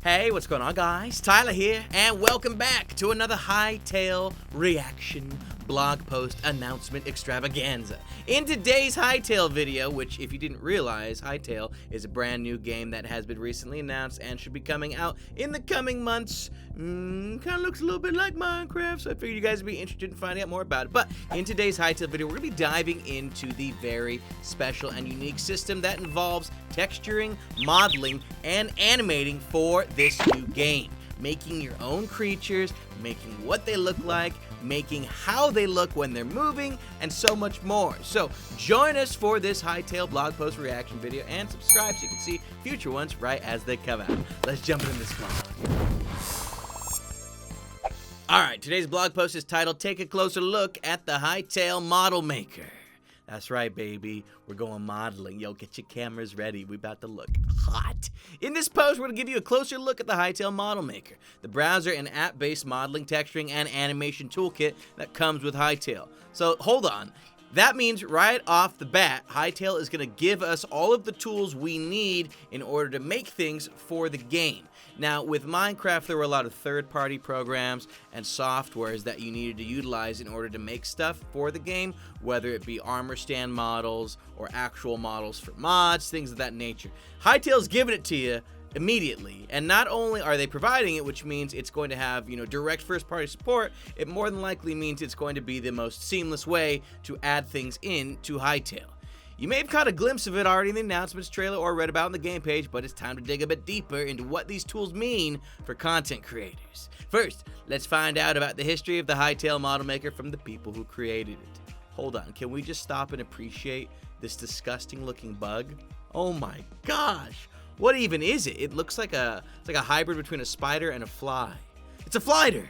Hey, what's going on, guys? Tyler here, and welcome back to another HYTALE reaction blog post announcement extravaganza. In today's HYTALE video, which if you didn't realize, HYTALE is a brand new game that has been recently announced and should be coming out in the coming months. Kind of looks a little bit like Minecraft, so I figured you guys would be interested in finding out more about it. But in today's HYTALE video, we're going to be diving into the very special and unique system that involves texturing, modeling, and animating for this new game. Making your own creatures, making what they look like, making how they look when they're moving, and so much more. So join us for this HYTALE blog post reaction video and subscribe so you can see future ones right as they come out. Let's jump into this blog. Alright, today's blog post is titled, Take a Closer Look at the HYTALE Model Maker. That's right, baby. We're going modeling. Yo, get your cameras ready. We about to look hot. In this post, we're going to give you a closer look at the HYTALE Model Maker, the browser and app-based modeling, texturing, and animation toolkit that comes with HYTALE. So, hold on. That means right off the bat, HYTALE is going to give us all of the tools we need in order to make things for the game. Now, with Minecraft, there were a lot of third-party programs and softwares that you needed to utilize in order to make stuff for the game, whether it be armor stand models or actual models for mods, things of that nature. HYTALE's giving it to you immediately, and not only are they providing it, which means it's going to have, direct first-party support, it more than likely means it's going to be the most seamless way to add things in to HYTALE. You may have caught a glimpse of it already in the announcements trailer or read about on the game page, but it's time to dig a bit deeper into what these tools mean for content creators. First, let's find out about the history of the HYTALE Model Maker from the people who created it. Hold on, can we just stop and appreciate this disgusting looking bug? Oh my gosh, what even is it? It looks like it's like a hybrid between a spider and a fly. It's a flider!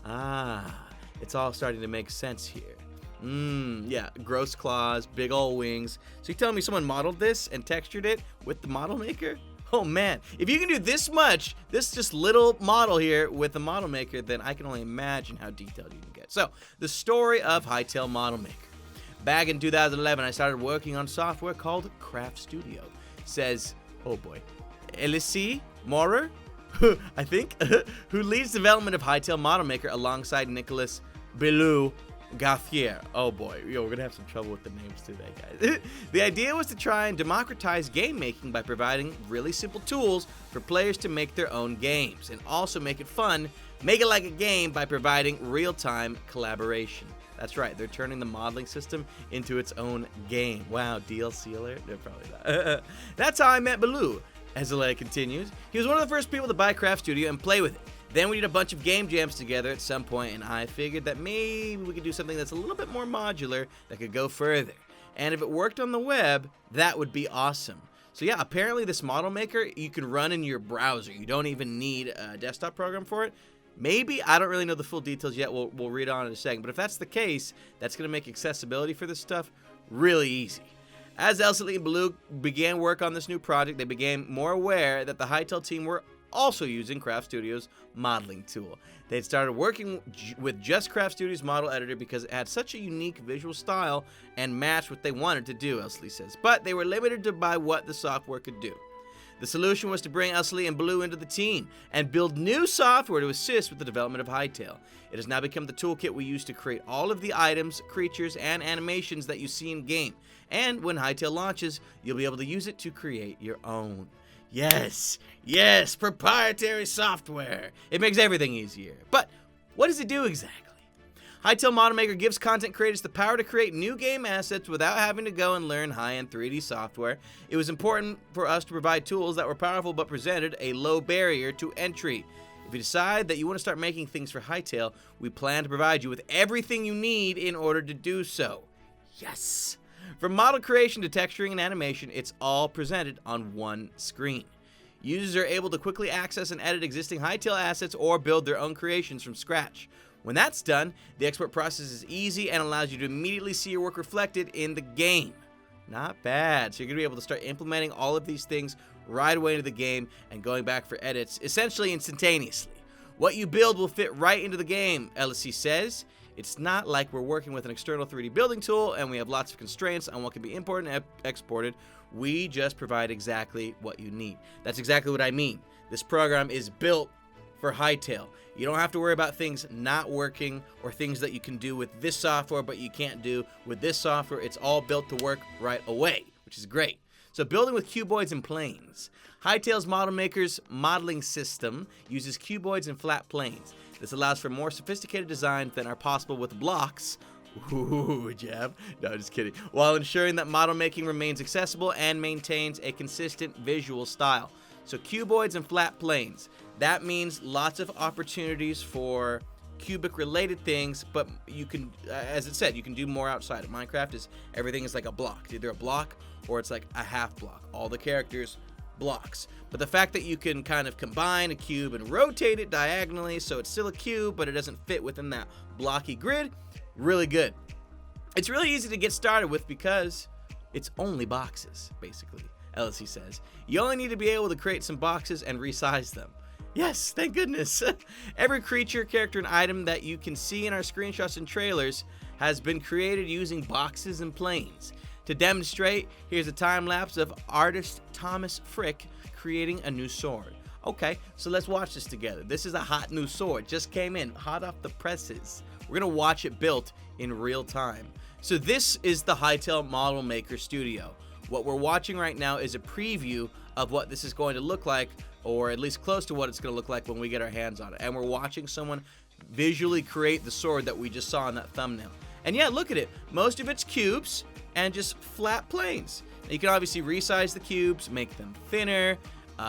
Ah, it's all starting to make sense here. Yeah, gross claws, big old wings. So you're telling me someone modeled this and textured it with the model maker? Oh man, if you can do this much, this just little model here with the model maker, then I can only imagine how detailed you can get. So, the story of HYTALE Model Maker. Back in 2011, I started working on software called Craft Studio. Says, oh boy, Elise Maurer, I think, who leads development of HYTALE Model Maker alongside Nicholas Bellew Gauthier. Oh boy, we're gonna have some trouble with the names today, guys. The idea was to try and democratize game making by providing really simple tools for players to make their own games, and also make it fun, make it like a game by providing real-time collaboration. That's right, they're turning the modeling system into its own game. Wow, DLC alert? No, probably not. That's how I met Bellew. As Alea continues, he was one of the first people to buy Craft Studio and play with it. Then we did a bunch of game jams together at some point, and I figured that maybe we could do something that's a little bit more modular that could go further. And if it worked on the web, that would be awesome. So yeah, apparently this model maker you can run in your browser. You don't even need a desktop program for it. Maybe, I don't really know the full details yet. We'll read on in a second. But if that's the case, that's going to make accessibility for this stuff really easy. As Elsie and Bellew began work on this new project, they became more aware that the HYTALE team were also using Craft Studio's modeling tool. They'd started working with just Craft Studio's model editor because it had such a unique visual style and matched what they wanted to do, Elsie says. But they were limited by what the software could do. The solution was to bring Elsie and Bellew into the team and build new software to assist with the development of HYTALE. It has now become the toolkit we use to create all of the items, creatures, and animations that you see in game. And when HYTALE launches, you'll be able to use it to create your own. Yes, proprietary software. It makes everything easier. But what does it do exactly? HYTALE Model Maker gives content creators the power to create new game assets without having to go and learn high-end 3D software. It was important for us to provide tools that were powerful but presented a low barrier to entry. If you decide that you want to start making things for HYTALE, we plan to provide you with everything you need in order to do so. Yes! From model creation to texturing and animation, it's all presented on one screen. Users are able to quickly access and edit existing HYTALE assets or build their own creations from scratch. When that's done, the export process is easy and allows you to immediately see your work reflected in the game. Not bad. So you're going to be able to start implementing all of these things right away into the game and going back for edits essentially instantaneously. What you build will fit right into the game, Elsie says. It's not like we're working with an external 3D building tool and we have lots of constraints on what can be imported and exported. We just provide exactly what you need. That's exactly what I mean. This program is built for Hytale. You don't have to worry about things not working or things that you can do with this software but you can't do with this software. It's all built to work right away, which is great. So building with cuboids and planes. Hytale's Model Maker's modeling system uses cuboids and flat planes. This allows for more sophisticated designs than are possible with blocks. Ooh, jab. No, just kidding. While ensuring that model making remains accessible and maintains a consistent visual style. So cuboids and flat planes. That means lots of opportunities for cubic related things, but you can, as it said, you can do more outside of Minecraft. Is everything is like a block. It's either a block or it's like a half block. All the characters blocks. But the fact that you can kind of combine a cube and rotate it diagonally so it's still a cube but it doesn't fit within that blocky grid, really good. It's really easy to get started with because it's only boxes, basically, LSC says. You only need to be able to create some boxes and resize them. Yes, thank goodness. Every creature, character, and item that you can see in our screenshots and trailers has been created using boxes and planes. To demonstrate, here's a time lapse of artist Thomas Frick creating a new sword. Okay, so let's watch this together. This is a hot new sword, just came in, hot off the presses. We're gonna watch it built in real time. So this is the Hytale Model Maker Studio. What we're watching right now is a preview of what this is going to look like, or at least close to what it's gonna look like when we get our hands on it. And we're watching someone visually create the sword that we just saw in that thumbnail. And yeah, look at it. Most of it's cubes and just flat planes. Now, you can obviously resize the cubes, make them thinner.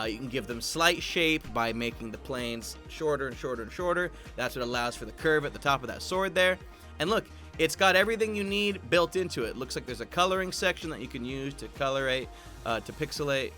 You can give them slight shape by making the planes shorter and shorter and shorter. That's what allows for the curve at the top of that sword there. And look, it's got everything you need built into it. Looks like there's a coloring section that you can use to colorate, to pixelate,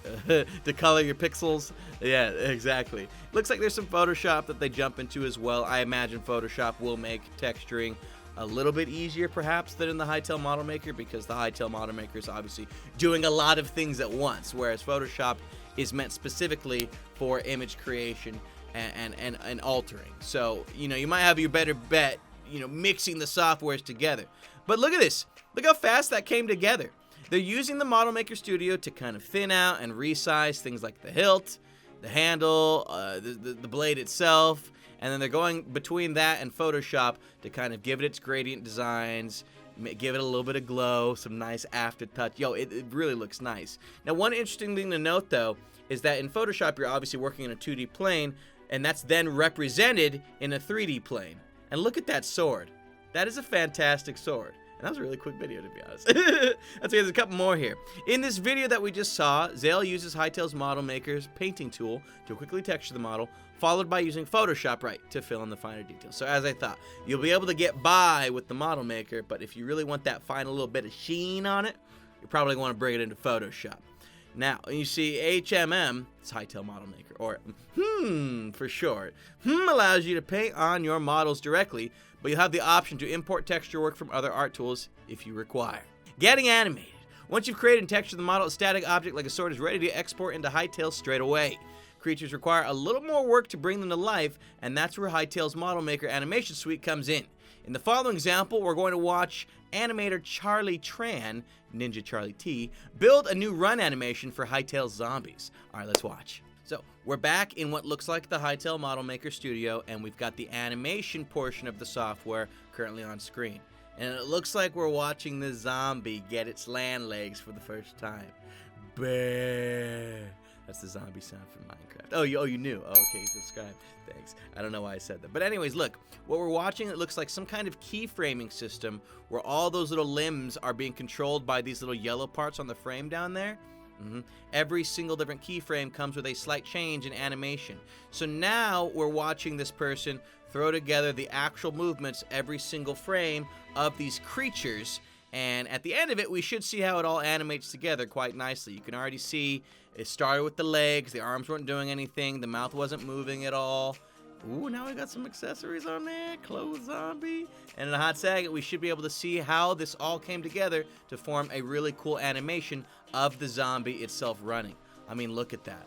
to color your pixels. Yeah, exactly. Looks like there's some Photoshop that they jump into as well. I imagine Photoshop will make texturing a little bit easier perhaps than in the Hytale Model Maker, because the Hytale Model Maker is obviously doing a lot of things at once, whereas Photoshop is meant specifically for image creation and altering. So, you know, you might have your better bet, you know, mixing the softwares together. But look at this. Look how fast that came together. They're using the Model Maker Studio to kind of thin out and resize things like the hilt, the handle, the blade itself, and then they're going between that and Photoshop to kind of give it its gradient designs, give it a little bit of glow, some nice aftertouch. Yo, it really looks nice. Now, one interesting thing to note, though, is that in Photoshop, you're obviously working in a 2D plane, and that's then represented in a 3D plane. And look at that sword. That is a fantastic sword. And that was a really quick video, to be honest. That's there's a couple more here. In this video that we just saw, Zale uses Hytale's Model Maker's painting tool to quickly texture the model, followed by using Photoshop to fill in the finer details. So as I thought, you'll be able to get by with the Model Maker, but if you really want that final little bit of sheen on it, you probably want to bring it into Photoshop. Now, you see HMM, it's Hytale Model Maker, or for short. Allows you to paint on your models directly, but you have the option to import texture work from other art tools if you require. Getting animated. Once you've created and textured the model, a static object like a sword is ready to export into Hytale straight away. Creatures require a little more work to bring them to life, and that's where Hytale's Model Maker Animation Suite comes in. In the following example, we're going to watch animator Charlie Tran, Ninja Charlie T, build a new run animation for Hytale's zombies. All right, let's watch. So we're back in what looks like the Hytale Model Maker Studio, and we've got the animation portion of the software currently on screen. And it looks like we're watching the zombie get its land legs for the first time. Bear. That's the zombie sound from Minecraft. Oh, you knew. Oh, okay, subscribe. Thanks. I don't know why I said that. But anyways, look. What we're watching, it looks like some kind of keyframing system where all those little limbs are being controlled by these little yellow parts on the frame down there. Every single different keyframe comes with a slight change in animation. So now we're watching this person throw together the actual movements every single frame of these creatures. And at the end of it, we should see how it all animates together quite nicely. You can already see it started with the legs, the arms weren't doing anything, the mouth wasn't moving at all. Ooh, now we got some accessories on there, clothes zombie. And in a hot second, we should be able to see how this all came together to form a really cool animation of the zombie itself running. I mean, look at that.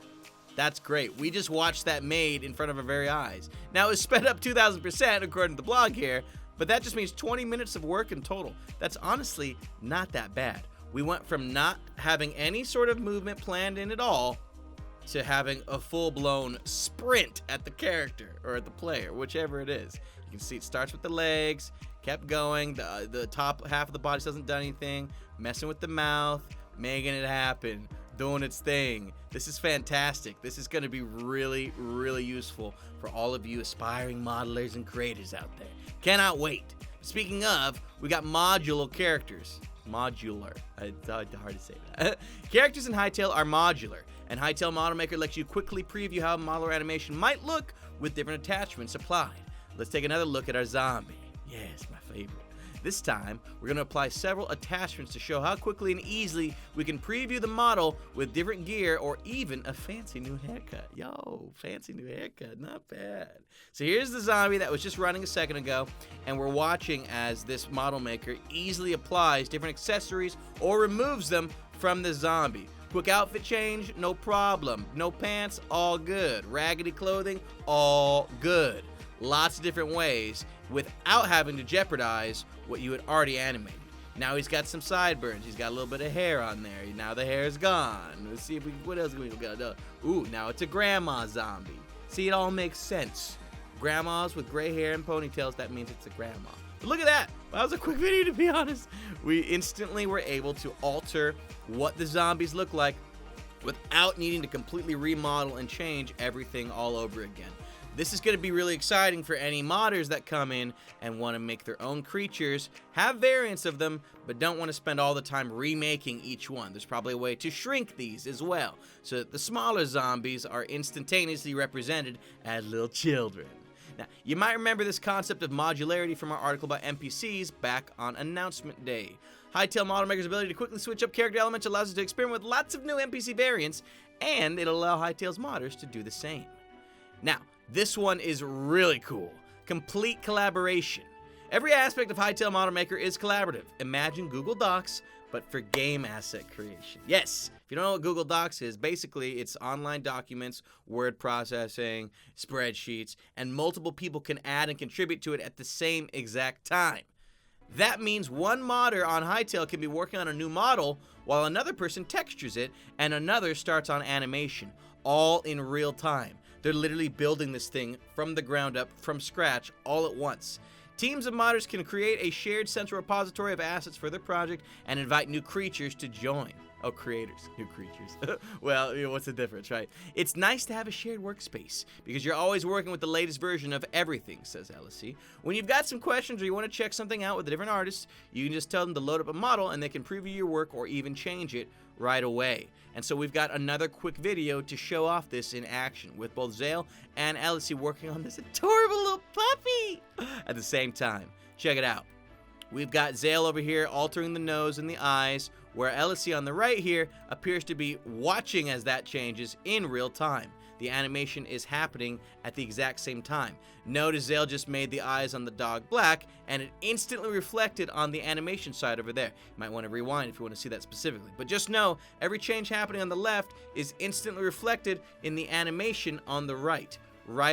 That's great. We just watched that made in front of our very eyes. Now, it's sped up 2,000% according to the blog here, but that just means 20 minutes of work in total. That's honestly not that bad. We went from not having any sort of movement planned in at all to having a full-blown sprint at the character or at the player, whichever it is. You can see it starts with the legs, kept going, the top half of the body hasn't done anything, messing with the mouth, making it happen, doing its thing. This is fantastic. This is going to be really, really useful for all of you aspiring modelers and creators out there. Cannot wait. Speaking of, we got modular characters. Modular. It's hard to say that. Characters in HYTALE are modular, and HYTALE Model Maker lets you quickly preview how a modeler animation might look with different attachments applied. Let's take another look at our zombie. Yes, my favorite. This time, we're going to apply several attachments to show how quickly and easily we can preview the model with different gear or even a fancy new haircut. Yo, fancy new haircut, not bad. So here's the zombie that was just running a second ago, and we're watching as this model maker easily applies different accessories or removes them from the zombie. Quick outfit change, no problem. No pants, all good. Raggedy clothing, all good. Lots of different ways without having to jeopardize what you had already animated. Now he's got some sideburns. He's got a little bit of hair on there. Now the hair is gone. Let's see if what else we got. Ooh, now it's a grandma zombie. See, it all makes sense. Grandmas with gray hair and ponytails, that means it's a grandma. But look at that. That was a quick video, to be honest. We instantly were able to alter what the zombies look like without needing to completely remodel and change everything all over again. This is going to be really exciting for any modders that come in and want to make their own creatures, have variants of them, but don't want to spend all the time remaking each one. There's probably a way to shrink these as well, so that the smaller zombies are instantaneously represented as little children. Now, you might remember this concept of modularity from our article about NPCs back on announcement day. HYTALE Model Maker's ability to quickly switch up character elements allows us to experiment with lots of new NPC variants, and it'll allow HYTALE's modders to do the same. Now, this one is really cool. Complete collaboration. Every aspect of HYTALE Model Maker is collaborative. Imagine Google Docs, but for game asset creation. Yes, if you don't know what Google Docs is, basically it's online documents, word processing, spreadsheets, and multiple people can add and contribute to it at the same exact time. That means one modder on HYTALE can be working on a new model while another person textures it and another starts on animation, all in real time. They're literally building this thing from the ground up, from scratch, all at once. Teams of modders can create a shared central repository of assets for their project and invite new creatures to join. Oh, creators, new creatures. Well, what's the difference, right? It's nice to have a shared workspace because you're always working with the latest version of everything, says LSC. When you've got some questions or you want to check something out with a different artist, you can just tell them to load up a model and they can preview your work or even change it right away. And so we've got another quick video to show off this in action with both Zale and LSC working on this adorable little puppy at the same time. Check it out. We've got Zale over here altering the nose and the eyes, where LSC on the right here appears to be watching as that changes in real time. The animation is happening at the exact same time. Notice Zale just made the eyes on the dog black, and it instantly reflected on the animation side over there. You might want to rewind if you want to see that specifically. But just know, every change happening on the left is instantly reflected in the animation on the right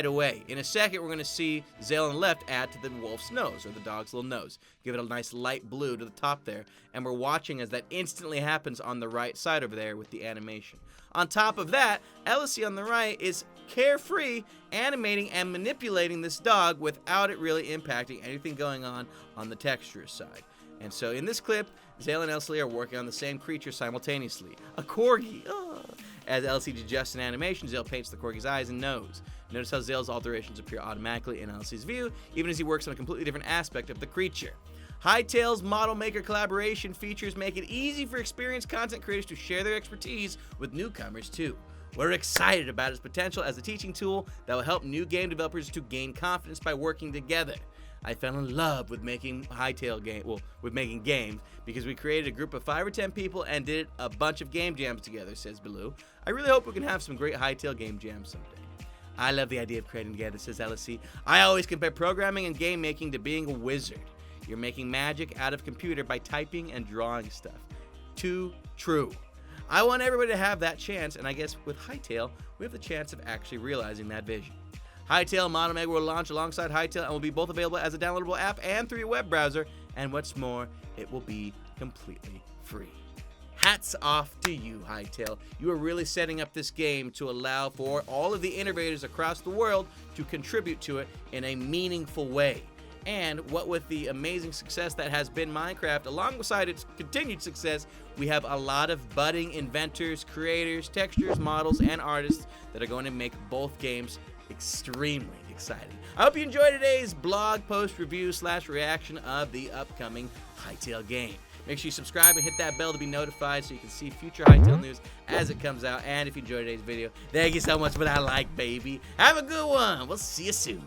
away. In a second, we're going to see Zale on the left add to the wolf's nose, or the dog's little nose. Give it a nice light blue to the top there, and we're watching as that instantly happens on the right side over there with the animation. On top of that, LSC on the right is carefree animating and manipulating this dog without it really impacting anything going on the texture side. And so in this clip, Zale and LSC are working on the same creature simultaneously, a corgi. As LSC adjusts an animation, Zale paints the corgi's eyes and nose. Notice how Zale's alterations appear automatically in LSC's view, even as he works on a completely different aspect of the creature. HYTALE's Model Maker collaboration features make it easy for experienced content creators to share their expertise with newcomers too. We're excited about its potential as a teaching tool that will help new game developers to gain confidence by working together. I fell in love with making with making games because we created a group of 5 or 10 people and did a bunch of game jams together, says Baloo. I really hope we can have some great HYTALE game jams someday. I love the idea of creating together, says LSC. I always compare programming and game making to being a wizard. You're making magic out of computer by typing and drawing stuff. Too true. I want everybody to have that chance, and I guess with HYTALE, we have the chance of actually realizing that vision. HYTALE Model Maker will launch alongside HYTALE and will be both available as a downloadable app and through your web browser. And what's more, it will be completely free. Hats off to you, HYTALE. You are really setting up this game to allow for all of the innovators across the world to contribute to it in a meaningful way. And what with the amazing success that has been Minecraft, alongside its continued success, we have a lot of budding inventors, creators, textures, models, and artists that are going to make both games extremely exciting. I hope you enjoyed today's blog post review / reaction of the upcoming HYTALE game. Make sure you subscribe and hit that bell to be notified so you can see future HYTALE news as it comes out. And if you enjoyed today's video, thank you so much for that like, baby. Have a good one. We'll see you soon.